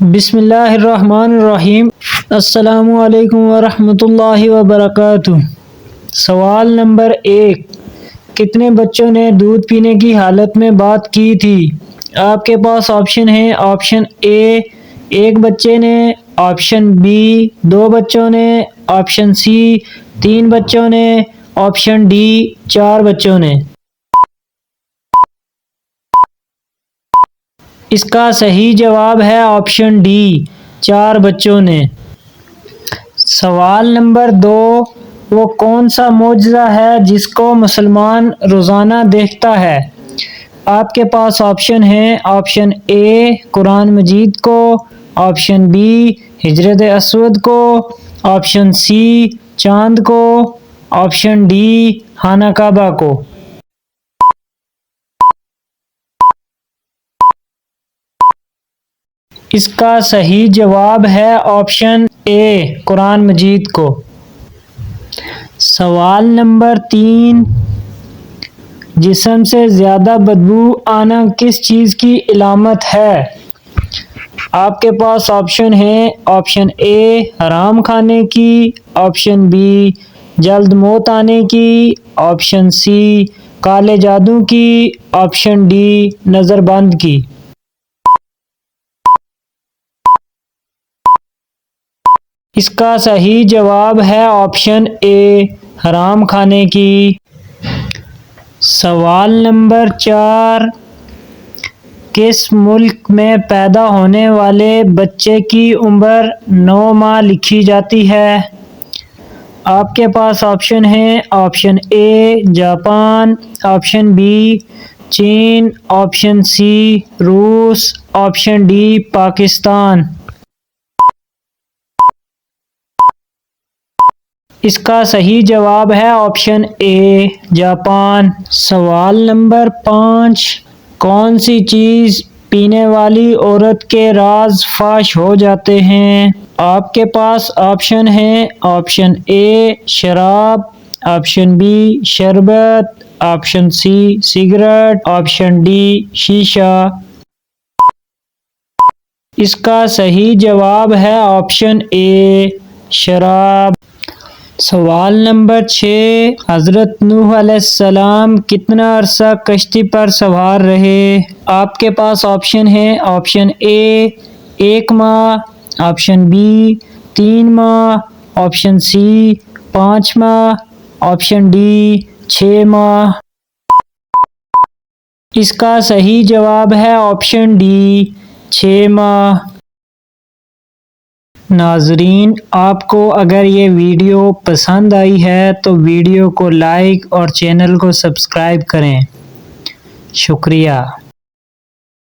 بسم اللہ الرحمن الرحیم۔ السلام علیکم ورحمۃ اللہ وبرکاتہ۔ سوال نمبر 1، کتنے بچوں نے دودھ پینے کی حالت میں بات کی تھی؟ آپ کے پاس آپشن ہے۔ آپشن اے 1 بچے نے، آپشن بی 2 بچوں نے، آپشن سی 3 بچوں نے، آپشن ڈی 4 بچوں نے۔ اس کا صحیح جواب ہے آپشن ڈی 4 بچوں نے۔ سوال نمبر 2، وہ کون سا معجزہ ہے جس کو مسلمان روزانہ دیکھتا ہے؟ آپ کے پاس آپشن ہے۔ آپشن اے قرآن مجید کو، آپشن بی حجرۃ اسود کو، آپشن سی چاند کو، آپشن ڈی خانہ کعبہ کو۔ اس کا صحیح جواب ہے آپشن اے قرآن مجید کو۔ سوال نمبر 3، جسم سے زیادہ بدبو آنا کس چیز کی علامت ہے؟ آپ کے پاس آپشن ہے۔ آپشن اے حرام کھانے کی، آپشن بی جلد موت آنے کی، آپشن سی کالے جادو کی، آپشن ڈی نظر بند کی۔ اس کا صحیح جواب ہے آپشن اے حرام کھانے کی۔ سوال نمبر 4، کس ملک میں پیدا ہونے والے بچے کی عمر 9 ماہ لکھی جاتی ہے؟ آپ کے پاس آپشن ہے۔ آپشن اے جاپان، آپشن بی چین، آپشن سی روس، آپشن ڈی پاکستان۔ اس کا صحیح جواب ہے آپشن اے جاپان۔ سوال نمبر 5، کون سی چیز پینے والی عورت کے راز فاش ہو جاتے ہیں؟ آپ کے پاس آپشن ہے۔ آپشن اے شراب، آپشن بی شربت، option C cigarette, option D شیشہ۔ اس کا صحیح جواب ہے آپشن اے شراب۔ سوال نمبر 6، حضرت نوح علیہ السلام کتنا عرصہ کشتی پر سوار رہے؟ آپ کے پاس آپشن ہے۔ آپشن اے 1 ماہ، آپشن بی 3 ماہ، آپشن سی 5 ماہ، آپشن ڈی 6 ماہ۔ اس کا صحیح جواب ہے آپشن ڈی 6 ماہ۔ ناظرین، آپ کو اگر یہ ویڈیو پسند آئی ہے تو ویڈیو کو لائک اور چینل کو سبسکرائب کریں۔ شکریہ۔